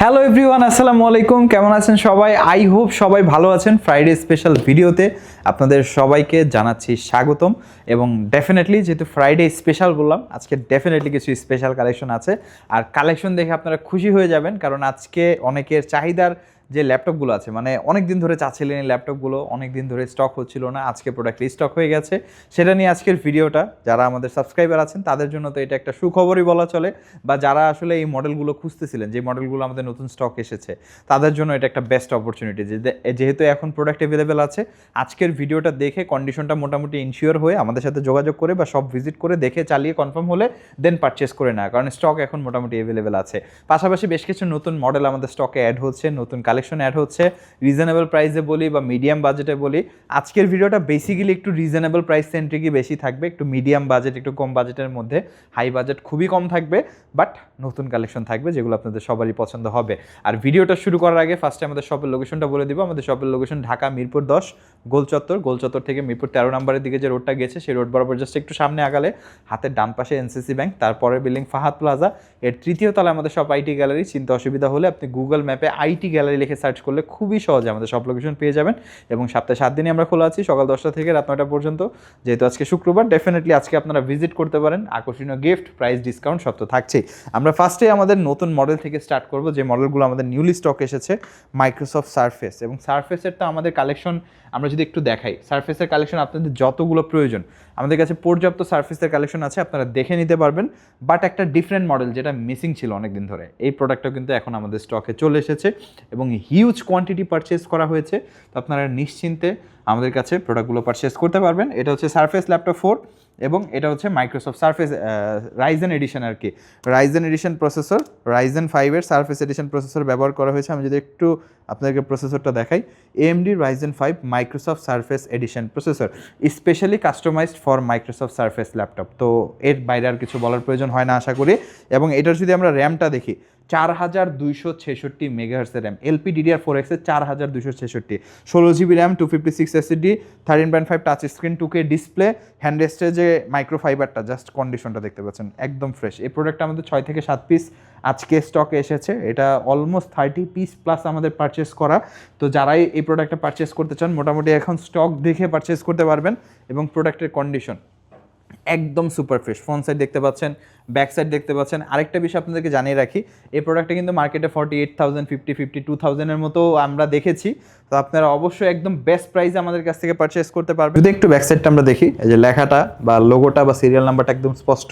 Hello everyone, আসসালামু আলাইকুম। কেমন আছেন সবাই? আই হোপ সবাই ভালো আছেন। ফ্রাইডে স্পেশাল ভিডিওতে আপনাদের সবাইকে জানাচ্ছি স্বাগতম। এবং ডেফিনেটলি যেহেতু ফ্রাইডে স্পেশাল বললাম, আজকে ডেফিনেটলি কিছু স্পেশাল কালেকশন আছে। আর কালেকশন দেখে আপনারা খুশি হয়ে যাবেন, কারণ আজকে অনেকের চাহিদার যে ল্যাপটপগুলো আছে, মানে অনেক দিন ধরে চাচ্ছিলেন এই ল্যাপটপগুলো, অনেক দিন ধরে স্টক হচ্ছিল না, আজকে প্রোডাক্ট স্টক হয়ে গেছে। সেটা নিয়ে আজকের ভিডিওটা। যারা আমাদের সাবস্ক্রাইবার আছেন তাদের জন্য তো এটা একটা সুখবরই বলা চলে, বা যারা আসলে এই মডেলগুলো খুঁজতেছিলেন, যে মডেলগুলো আমাদের নতুন স্টক এসেছে, তাদের জন্য এটা একটা বেস্ট অপরচুনিটি। যেহেতু এখন প্রোডাক্ট অ্যাভেলেবেল আছে, আজকের ভিডিওটা দেখে কন্ডিশনটা মোটামুটি ইনশিওর হয়ে আমাদের সাথে যোগাযোগ করে বা সব ভিজিট করে দেখে চালিয়ে কনফার্ম হলে দেন পারচেস করে না, কারণ স্টক এখন মোটামুটি অ্যাভেলেবেল আছে। পাশাপাশি বেশ কিছু নতুন মডেল আমাদের স্টকে অ্যাড হচ্ছে, নতুন কালেকশন অ্যাড হচ্ছে, রিজনেবল প্রাইসে বলি বা মিডিয়াম বাজেটে বলি। আজকের ভিডিওটা বেসিক্যালি একটু রিজনেবল প্রাইস সেন্ট্রিকই বেশি থাকবে, একটু মিডিয়াম বাজেট, একটু কম বাজেটের মধ্যে। হাই বাজেট খুবই কম থাকবে, বাট নতুন কালেকশন থাকবে যেগুলো আপনাদের সবারই পছন্দ হবে। আর ভিডিওটা শুরু করার আগে ফার্স্টে আমাদের শপের লোকেশনটা বলে দিব। আমাদের শপের লোকেশন ঢাকা মিরপুর 10 গোলচত্বর থেকে মিরপুর 13 নম্বরের দিকে যে রোডটা গেছে, সেই রোড বরাবর জাস্ট একটু সামনে আগালে হাতের ডান পাশে এনসিসি ব্যাংক, তারপরে বিল্ডিং ফাহাদ প্লাজা, এর তৃতীয় তলায় আমাদের সব আইটি গ্যালারি। চিন্তা অসুবিধা হলে আপনি গুগল ম্যাপে আইটি গ্যালারি লিখে সার্চ করলে খুবই সহজে আমাদের সব লোকেশন পেয়ে যাবেন। এবং সপ্তাহে 7 দিনই আমরা খোলা আছি, সকাল 10টা থেকে রাত 9টা পর্যন্ত। যেহেতু আজকে শুক্রবার, ডেফিনেটলি আজকে আপনারা ভিজিট করতে পারেন। আকর্ষণীয় গিফট, প্রাইস ডিসকাউন্ট সব তো থাকছেই। আমরা ফার্স্টে আমাদের নতুন মডেল থেকে স্টার্ট করব, যে মডেলগুলো আমাদের নিউলি স্টক এসেছে, মাইক্রোসফট সারফেস। এবং সারফেসের তো আমাদের কালেকশন আমরা যদি একটু দেখাই, সারফেসের কালেকশন আপনাদের যতগুলো প্রয়োজন আমাদের কাছে পর্যাপ্ত সারফেসের কালেকশন আছে, আপনারা দেখে নিতে পারবেন। বাট একটা ডিফারেন্ট মডেল যেটা মিসিং ছিল অনেকদিন ধরে, এই প্রোডাক্টটা কিন্তু এখন আমাদের স্টকে চলে এসেছে এবং হিউজ কোয়ান্টিটি পারচেস করা হয়েছে। তো আপনারা নিশ্চিন্তে আমাদের কাছে প্রোডাক্টগুলো পারচেস করতে পারবেন। এটা হচ্ছে সারফেস ল্যাপটপ 4 এবং এটা হচ্ছে মাইক্রোসফট সারফেস রাইজেন এডিশন আর কি, রাইজেন এডিশন প্রসেসর, রাইজেন 5-এর সারফেস এডিশন প্রসেসর ব্যবহার করা হয়েছে। আমি যদি একটু আপনাদেরকে প্রসেসরটা দেখাই, AMD Ryzen 5 Microsoft Surface edition processor, specially customised for Microsoft Surface laptop. তো এর বাইরে আর কিছু বলার প্রয়োজন হয় না আশা করি। এবং এটার যদি আমরা র্যামটা দেখি, 4266 মেগাহার্টসের RAM, LPDDR4X 4266, 16GB RAM, 256 SSD, 13.5 touch screen, 2K display, hand রেস্টে যে মাইক্রোফাইবারটা, জাস্ট কন্ডিশনটা দেখতে পাচ্ছেন একদম ফ্রেশ। এই প্রোডাক্টটা আমাদের 6 থেকে 7 পিস আজকে স্টকে এসেছে। এটা অলমোস্ট 30 পিস প্লাস আমাদের পারচেস করা। তো যারাই এই প্রোডাক্টটা পারচেস করতে চান, মোটামুটি এখন স্টক দেখে পারচেস করতে পারবেন। এবং প্রোডাক্টের কন্ডিশন একদম সুপার ফ্রেশ। ফ্রন্ট সাইড দেখতে পাচ্ছেন, ব্যাক সাইড দেখতে পাচ্ছেন। আরেকটা বিষয় আপনাদেরকে জানিয়ে রাখি, এই প্রোডাক্টটা কিন্তু মার্কেটে 48,000, 52,000-এর মতো আমরা দেখেছি। তো আপনারা অবশ্যই একদম বেস্ট প্রাইসে আমাদের কাছ থেকে পারচেস করতে পারবেন। যদি একটু ব্যাক সাইডটা আমরা দেখি, এই যে লেখাটা বা লোগোটা বা সিরিয়াল নাম্বারটা একদম স্পষ্ট,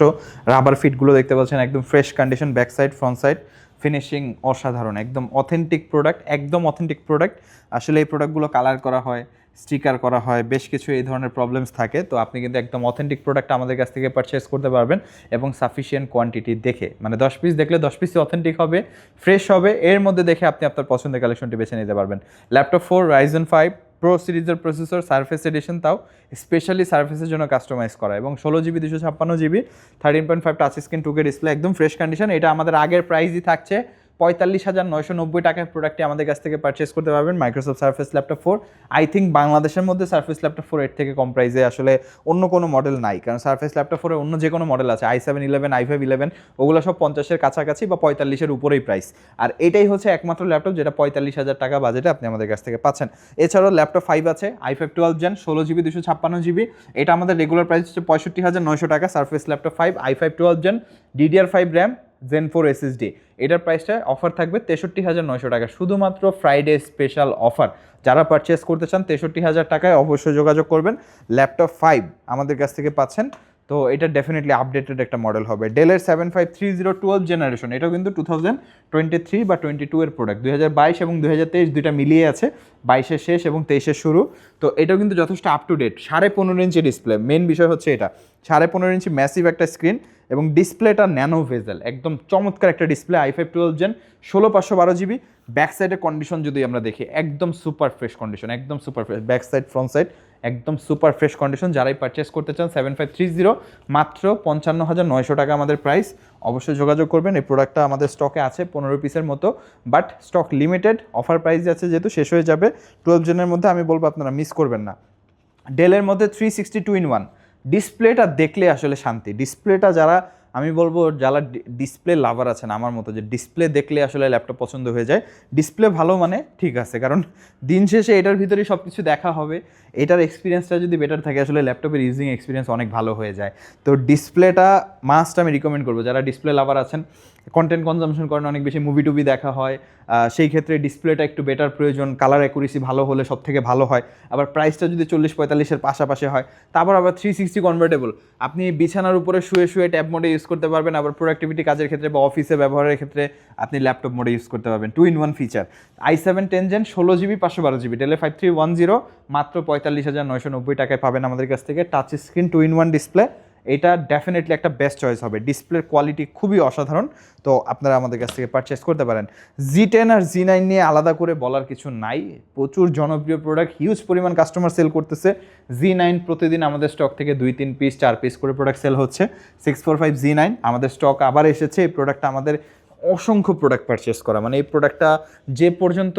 রাবার ফিটগুলো দেখতে পাচ্ছেন একদম fresh condition, back side front side finishing অসাধারণ, একদম অথেন্টিক প্রোডাক্ট, একদম অথেন্টিক প্রোডাক্ট। আসলে এই প্রোডাক্টগুলো কালার করা হয়, স্টিকার করা হয়, বেশ কিছু এই ধরনের প্রবলেমস থাকে। তো আপনি কিন্তু একদম অথেন্টিক প্রোডাক্ট আমাদের কাছ থেকে পারচেস করতে পারবেন এবং সাফিসিয়েন্ট কোয়ান্টিটি দেখে, মানে 10 পিস দেখলে 10 পিসই অথেন্টিক হবে, ফ্রেশ হবে, এর মধ্যে দেখে আপনি আপনার পছন্দের কালেকশনটি বেছে নিতে পারবেন। ল্যাপটপ 4 রাইজেন 5 প্রো সিরিজের প্রসেসর, সারফেস এডিশন, তাও স্পেশালি সারফেসের জন্য কাস্টমাইজ করা, এবং 16GB 256GB, 13.5 touch screen, 2K display, একদম ফ্রেশ কন্ডিশন। এটা আমাদের আগের প্রাইসই থাকছে 45,990 টাকায় প্রোডাক্টটি আমাদের কাছ থেকে পারচেস করতে পারবেন, Microsoft Surface laptop 4। I think বাংলাদেশের মধ্যে সারফেস ল্যাপটপ 4 এর থেকে কম প্রাইসে আসলে অন্য কোনো মডেল নাই, কারণ সারফেস ল্যাপটপ 4 এর অন্য যে কোনো মডেল আছে, i7 11, i5 11, ওগুলো সব 50-এর কাছাকাছি বা 45-এর উপরেই প্রাইস। আর এটাই হচ্ছে একমাত্র ল্যাপটপ যেটা 45,000 টাকা বাজেটে আপনি আমাদের কাছ থেকে পাচ্ছেন। এছাড়াও ল্যাপটপ 5 আছে, i5 12 জেন, 16GB 256GB, এটা আমাদের রেগুলার প্রাইস হচ্ছে 65,900 টাকা। Surface laptop 5 i5 12 gen, DDR5 RAM, Zen 4 SSD, এটার প্রাইসটা অফার থাকবে 63,900 টাকা, শুধুমাত্র ফ্রাইডে স্পেশাল অফার। যারা পারচেস করতে চান 63,000 টাকায় অবশ্যই যোগাযোগ করবেন। ল্যাপটপ 5 আমাদের কাছ থেকে পাচ্ছেন। তো এটা ডেফিনেটলি আপডেটেড একটা মডেল হবে। ডেলের 7530 12 জেনারেশন, এটাও কিন্তু 2023 বা 22 এর প্রোডাক্ট, 2022 এবং 2023 দুইটা মিলিয়ে আছে, 22-এর শেষ এবং 23-এর শুরু। তো এটাও কিন্তু যথেষ্ট up to date. 15.5 inch display, main বিষয় হচ্ছে এটা 15.5 ইঞ্চি ম্যাসিভ একটা স্ক্রিন, এবং ডিসপ্লেটা ন্যানো ভেজেল, একদম চমৎকার একটা display. i5 12 gen, 16/512GB। Back সাইডের কন্ডিশন যদি আমরা দেখি, একদম সুপার ফ্রেশ কন্ডিশন, একদম super fresh, back side front side একদম সুপার ফ্রেশ কন্ডিশন। যারাই পারচেস করতে চান 7530, মাত্র 55,900 টাকা আমাদের প্রাইস, অবশ্যই যোগাযোগ করবেন। এই প্রোডাক্টটা আমাদের স্টকে আছে 15 পিসের মতো, but stock limited, offer price আছে যেহেতু শেষ হয়ে যাবে 12 জেনের মধ্যে। আমি বলবো আপনারা মিস করবেন না। ডেলের মধ্যে 360 2-in-1 ডিসপ্লেটা দেখলে আসলে শান্তি, ডিসপ্লেটা যারা আমি বলবো যারা ডিসপ্লে লাভার আছেন আমার মতো, যে ডিসপ্লে দেখলে আসলে ল্যাপটপ পছন্দ হয়ে যায়। ডিসপ্লে ভালো মানে ঠিক আছে, কারণ দিন শেষে এটার ভিতরেই সব কিছু দেখা হবে। এটার এক্সপিরিয়েন্সটা যদি বেটার থাকে আসলে ল্যাপটপের ইউজিং এক্সপিরিয়েন্স অনেক ভালো হয়ে যায়। তো ডিসপ্লেটা মাস্ট আমি রিকমেন্ড করবো যারা ডিসপ্লে লাভার আছেন, কন্টেন্ট কনজামশন করেন, অনেক বেশি মুভি টুভি দেখা হয়, সেই ক্ষেত্রে ডিসপ্লেটা একটু বেটার প্রয়োজন। কালার অ্যাকুরেসি ভালো হলে সব থেকে ভালো হয়। আবার প্রাইসটা যদি 40-45-এর পাশাপাশি হয়, তারপর আবার 360 কনভার্টেবল, আপনি বিছানার উপরে শুয়ে শুয়ে ট্যাব মোডে ইউজ করতে পারবেন। আবার প্রোডাক্টিভিটি কাজের ক্ষেত্রে বা অফিসে ব্যবহারের ক্ষেত্রে আপনি ল্যাপটপ মোডে ইউজ করতে পারবেন। 2-in-1 feature. i7 10 gen 16GB 512GB ডেলের 5310 মাত্র 45,990 টাকায় পাবেন আমাদের কাছ থেকে। টাচ স্ক্রিন 2-in-1 ডিসপ্লে, এটা ডেফিনেটলি একটা বেস্ট চয়েস হবে। ডিসপ্লের কোয়ালিটি খুবই অসাধারণ, তো আপনারা আমাদের কাছ থেকে পারচেস করতে পারেন। Z10 আর Z9 নিয়ে আলাদা করে বলার কিছু নাই, প্রচুর জনপ্রিয় প্রোডাক্ট, হিউজ পরিমাণ কাস্টমার সেল করতেছে। Z9 প্রতিদিন আমাদের স্টক থেকে 2-3 পিস 4 পিস করে প্রোডাক্ট সেল হচ্ছে। 645 Z9 আমাদের স্টক আবার এসেছে। এই প্রোডাক্টটা আমাদের অসংখ্য প্রোডাক্ট পারচেস করা, মানে এই প্রোডাক্টটা যে পর্যন্ত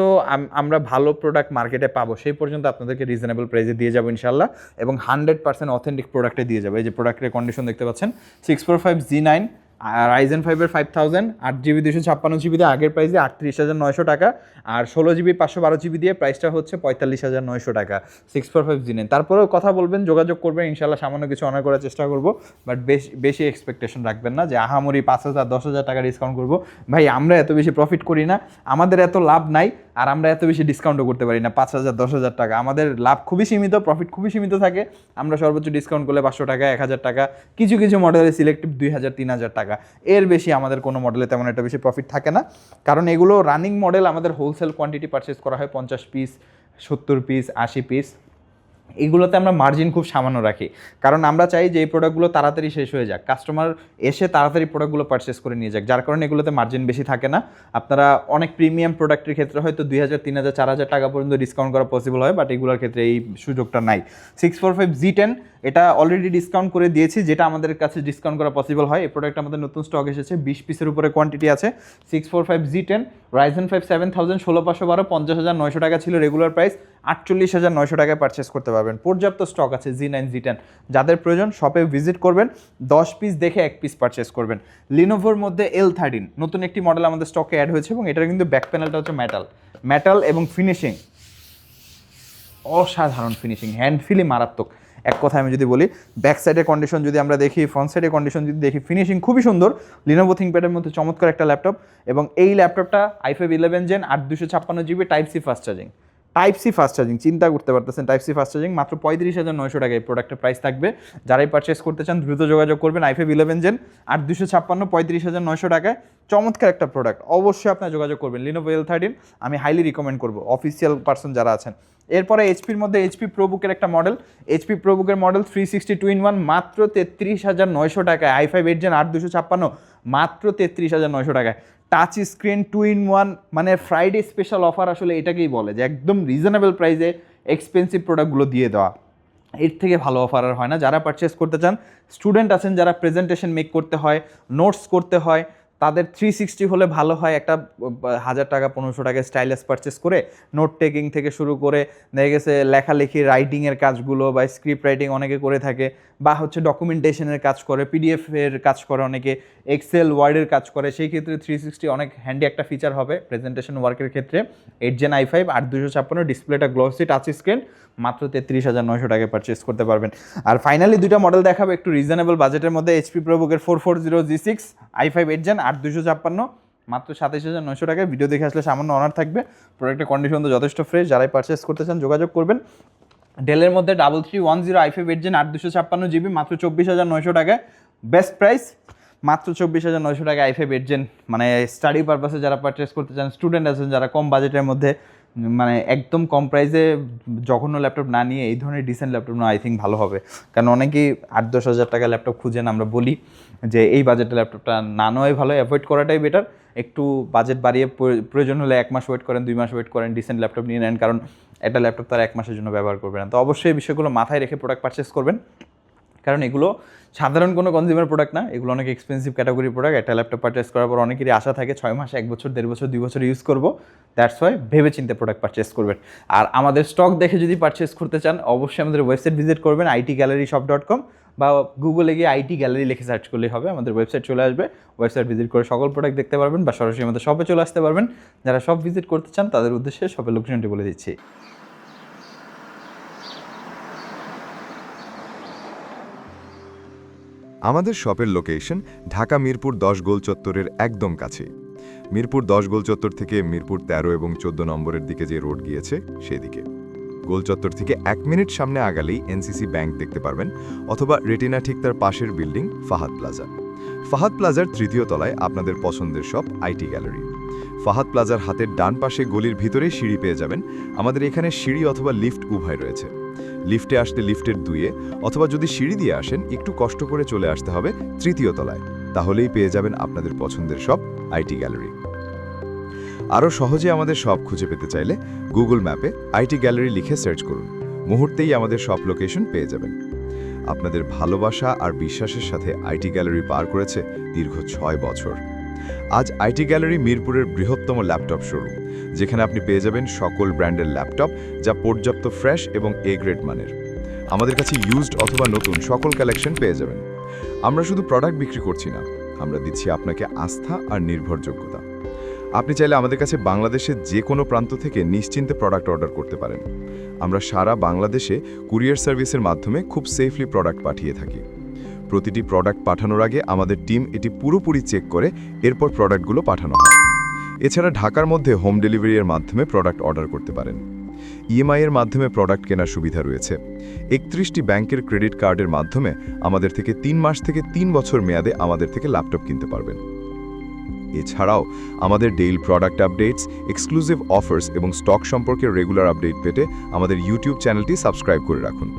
আমরা ভালো প্রোডাক্ট মার্কেটে পাবো সেই পর্যন্ত আপনাদেরকে রিজনেবল প্রাইসে দিয়ে যাবো ইনশাল্লাহ, এবং 100% অথেন্টিক প্রোডাক্টে দিয়ে যাবো। এই যে প্রোডাক্টের কন্ডিশন দেখতে পাচ্ছেন, 645 Z9 Ryzen 5-এর 5000, 8GB 256GB দিয়ে আগের প্রাইসে 38,900 টাকা, আর 16GB 512GB দিয়ে প্রাইসটা হচ্ছে 45,900 টাকা। 645 Z9। তারপরেও কথা বলবেন, যোগাযোগ করবেন, ইনশাল্লাহ সামান্য কিছু অনার করার চেষ্টা করবো, বাট বেশি এক্সপেকটেশন রাখবেন না যে আহামরি 5,000-10,000 টাকা ডিসকাউন্ট করবো। ভাই আমরা এত বেশি প্রফিট করি না, আমাদের এত লাভ নাই, আর আমরা এত বেশি ডিসকাউন্টও করতে পারি না। 5,000-10,000 টাকা আমাদের লাভ খুবই সীমিত, প্রফিট খুবই সীমিত থাকে। আমরা সর্বোচ্চ ডিসকাউন্ট করলে 500 টাকা, 1,000 টাকা, কিছু কিছু মডেলে সিলেক্টিভ 2,000-3,000 টাকা, এর বেশি আমাদের কোনো মডেলে তেমন একটা বেশি প্রফিট থাকে না। কারণ এগুলো রানিং মডেল, আমাদের হোলসেল কোয়ান্টিটি পারচেস করা হয় 50 পিস, 70 পিস, 80 পিস। এগুলোতে আমরা মার্জিন খুব সামান্য রাখি, কারণ আমরা চাই যে এই প্রোডাক্টগুলো তাড়াতাড়ি শেষ হয়ে যাক, কাস্টমার এসে তাড়াতাড়ি প্রোডাক্টগুলো পারচেস করে নিয়ে যাক, যার কারণে এগুলোতে মার্জিন বেশি থাকে না। আপনারা অনেক প্রিমিয়াম প্রোডাক্টের ক্ষেত্রে হয়তো 2,000, 3,000, 4,000 টাকা পর্যন্ত ডিসকাউন্ট করা পসিবল হয়, বাট এগুলোর ক্ষেত্রে এই সুযোগটা নাই। 645 Z10 এটা অলরেডি ডিসকাউন্ট করে দিয়েছি, যেটা আমাদের কাছে ডিসকাউন্ট করা পসিবল হয়। এই প্রোডাক্ট আমাদের নতুন স্টক এসেছে, 20 পিসের উপরে কোয়ান্টিটি আছে। 645 Z10 Ryzen 5 7000 16512 50,900 টাকা ছিল রেগুলার প্রাইস, 48,900 টাকায় পারচেস করতে পারবেন। পর্যাপ্ত স্টক আছে Z9 Z10, যাদের প্রয়োজন শপে ভিজিট করবেন, 10 পিস দেখে 1 পিস পারচেস করবেন। লিনোভোর মধ্যে L13 নতুন একটি মডেল আমাদের স্টকে অ্যাড হয়েছে, এবং এটার কিন্তু ব্যাক প্যানেলটা হচ্ছে মেটাল এবং ফিনিশিং অসাধারণ, ফিনিশিং হ্যান্ড ফিলই মারাত্মক। এক কথায় আমি যদি বলি, ব্যাক সাইডের কন্ডিশন যদি আমরা দেখি, ফ্রন্ট সাইডের কন্ডিশন যদি দেখি, ফিনিশিং খুবই সুন্দর। লিনোভো থিংকপ্যাডের মধ্যে চমৎকার একটা ল্যাপটপ, এবং এই ল্যাপটপটা i5 11 gen 8 256GB Type-C fast charging, চিন্তা করতে পারতেছেন, Type-C ফাস্ট চার্জিং, মাত্র 35,900 টাকায় এই প্রোডাক্টের প্রাইস থাকবে। যারাই পারচেস করতে চান দ্রুত যোগাযোগ করবেন। i5 11 জেন 8 256 35,900 টাকায় চমৎকার একটা প্রোডাক্ট, অবশ্যই আপনারা যোগাযোগ করবেন। লিনোভো L13 আমি হাইলি রিকমেন্ড করবো অফিসিয়াল পার্সন যারা আছেন। এরপরে এইচপির মধ্যে এইচপি প্রোবুকের একটা মডেল, এইচপি প্রোবুকের মডেল 360 2-in-1 মাত্র 33,900 টাকায়। i5 8 জেন 8 256 মাত্র 33,900 টাকায়। টাচ স্ক্রিন 2-in-1, মানে ফ্রাইডে স্পেশাল অফার আসলে এটাকেই বলে, যে একদম রিজনেবল প্রাইসে এক্সপেন্সিভ প্রোডাক্টগুলো দিয়ে দেওয়া। এর থেকে ভালো অফার আর হয় না। যারা পারচেস করতে চান, স্টুডেন্ট আছেন যারা প্রেজেন্টেশন মেক করতে হয়, নোটস করতে হয়, তাদের 360 হলে ভালো হয়। একটা 1,000 টাকা 1,500 টাকায় স্টাইলাস পারচেস করে নোট টেকিং থেকে শুরু করে দেখা গেছে লেখালেখি, রাইটিংয়ের কাজগুলো বা স্ক্রিপ্ট রাইটিং অনেকে করে থাকে, বা হচ্ছে ডকুমেন্টেশনের কাজ করে, পিডিএফ এর কাজ করে অনেকে, এক্সেল ওয়ার্ডের কাজ করে, সেই ক্ষেত্রে 360 অনেক হ্যান্ডি একটা ফিচার হবে প্রেজেন্টেশন ওয়ার্কের ক্ষেত্রে। 8 জেন i5 8 256, ডিসপ্লেটা গ্লসি টাচ স্ক্রিন, মাত্র 33,900 টাকায় পারচেস করতে পারবেন। আর ফাইনালি দুইটা মডেল দেখাবো একটু রিজনেবল বাজেটের মধ্যে। এইচপি প্রোবুকের 440G6 i5 8 জেন 8 256 মাত্র 27,900 টাকায়। ভিডিও দেখে আসলে সামান্য অনার থাকবে। প্রোডাক্টের কন্ডিশন তো যথেষ্ট ফ্রেশ, যারাই পারচেস করতে চান যোগাযোগ করবেন। ডেলের মধ্যে 3310 i5 8 জেন 8 256GB মাত্র 24,900 টাকায়, বেস্ট প্রাইস মাত্র 24,900 টাকায় i5 8 জেন। মানে স্টাডি পারপাসে যারা পারচেস করতে চান, স্টুডেন্ট আছেন যারা কম বাজেটের মধ্যে, মানে একদম কম প্রাইসে জঘন্য ল্যাপটপ না নিয়ে এই ধরনের ডিসেন্ট ল্যাপটপ না, আই থিঙ্ক ভালো হবে। কারণ অনেকেই 8-10 হাজার টাকা ল্যাপটপ খুঁজেন, আমরা বলি যে এই বাজেটের ল্যাপটপটা না নেওয়াই ভালো, অ্যাভয়েড করাটাই বেটার। একটু বাজেট বাড়িয়ে প্রয়োজন হলে 1 মাস ওয়েট করেন, 2 মাস ওয়েট করেন, ডিসেন্ট ল্যাপটপ নিয়ে নেন, কারণ একটা ল্যাপটপ তার 1 মাসের জন্য ব্যবহার করবেন না। তো অবশ্যই এই বিষয়গুলো মাথায় রেখে প্রোডাক্ট পারচেস করবেন। কারণ এগুলো সাধারণ কোনো কনজিউমার প্রোডাক্ট না, এগুলো অনেক এক্সপেন্সিভ ক্যাটাগরি প্রোডাক্ট। একটা ল্যাপটপ পারচেস করার পর অনেকেরই আশা থাকে 6 মাস, 1 বছর, 1.5 বছর, 2 বছর ইউজ করবো। দ্যাটস ওয়াই ভেবে চিন্তে প্রোডাক্ট পারচেস করবেন। আর আমাদের স্টক দেখে যদি পারচেস করতে চান অবশ্যই আমাদের ওয়েবসাইট ভিজিট করবেন itgalleryshop.com, বা গুগলে গিয়ে আইটি গ্যালারি লিখে সার্চ করলেই হবে, আমাদের ওয়েবসাইট চলে আসবে। ওয়েবসাইট ভিজিট করে সকল প্রোডাক্ট দেখতে পারবেন বা সরাসরি আমাদের শপে চলে আসতে পারবেন। যারা শপ ভিজিট করতে চান তাদের উদ্দেশ্যে শপের লোকেশনটি বলে দিচ্ছি। আমাদের শপের লোকেশন ঢাকা মিরপুর 10 গোল চত্বরের একদম কাছে। মিরপুর 10 গোল চত্বর থেকে মিরপুর 13 এবং 14 নম্বরের দিকে যে রোড গিয়েছে সেদিকে। গোল চত্বর থেকে 1 মিনিট সামনে আগালেই এনসিসি ব্যাংক দেখতে পারবেন, অথবা রেটিনা ঠিক তার পাশের বিল্ডিং ফাহাদ প্লাজা। ফাহাদ প্লাজার 3য় তলায় আপনাদের পছন্দের শপ আইটি গ্যালারি। ফাহাদ প্লাজার হাতের ডান পাশে গলির ভিতরেই সিঁড়ি পেয়ে যাবেন। আমাদের এখানে সিঁড়ি অথবা লিফট উভয় রয়েছে। লিফটে আসলে লিফটের 2-এ, অথবা যদি সিঁড়ি দিয়ে আসেন একটু কষ্ট করে চলে আসতে হবে 3য় তলায়, তাহলেই পেয়ে যাবেন আপনাদের পছন্দের শপ আইটি গ্যালারি। আরও সহজে আমাদের শপ খুঁজে পেতে চাইলে গুগল ম্যাপে আইটি গ্যালারি লিখে সার্চ করুন, মুহূর্তেই আমাদের শপ লোকেশন পেয়ে যাবেন। আপনাদের ভালোবাসা আর বিশ্বাসের সাথে আইটি গ্যালারি পার করেছে দীর্ঘ 6 বছর। আজ আইটি গ্যালারি মিরপুরের বৃহত্তম ল্যাপটপ শোরুম, যেখানে আপনি পেয়ে যাবেন সকল ব্র্যান্ডের ল্যাপটপ যা পর্যাপ্ত ফ্রেশ এবং এ গ্রেড মানের। আমাদের কাছে ইউজড অথবা নতুন সকল কালেকশন পেয়ে যাবেন। আমরা শুধু প্রোডাক্ট বিক্রি করছি না, আমরা দিচ্ছি আপনাকে আস্থা আর নির্ভরযোগ্যতা। আপনি চাইলে আমাদের কাছে বাংলাদেশের যে কোনো প্রান্ত থেকে নিশ্চিন্তে প্রোডাক্ট অর্ডার করতে পারেন। আমরা সারা বাংলাদেশে কুরিয়ার সার্ভিসের মাধ্যমে খুব সেফলি প্রোডাক্ট পাঠিয়ে থাকি। প্রতিটি প্রোডাক্ট পাঠানোর আগে আমাদের টিম এটি পুরোপুরি চেক করে এরপর প্রোডাক্টগুলো পাঠানো হয়। এছাড়া ঢাকার মধ্যে হোম ডেলিভারির মাধ্যমে প্রোডাক্ট অর্ডার করতে পারেন। ইএমআই এর মাধ্যমে প্রোডাক্ট কেনার সুবিধা রয়েছে। 31টি ব্যাংকের ক্রেডিট কার্ডের মাধ্যমে আমাদের থেকে 3 মাস থেকে 3 বছর মেয়াদে আমাদের থেকে ল্যাপটপ কিনতে পারবেন। এছাড়াও আমাদের daily product updates, exclusive offers এবং স্টক সম্পর্কে রেগুলার আপডেট পেতে আমাদের ইউটিউব চ্যানেলটি সাবস্ক্রাইব করে রাখুন।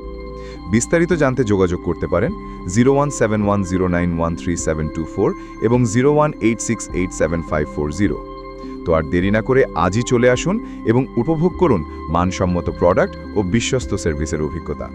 বিস্তারিত জানতে যোগাযোগ করতে পারেন 0171091374 এবং 0186875540। তো আর দেরি না করে আজই চলে আসুন এবং উপভোগ করুন মানসম্মত প্রোডাক্ট ও বিশ্বস্ত সার্ভিসের অভিজ্ঞতা।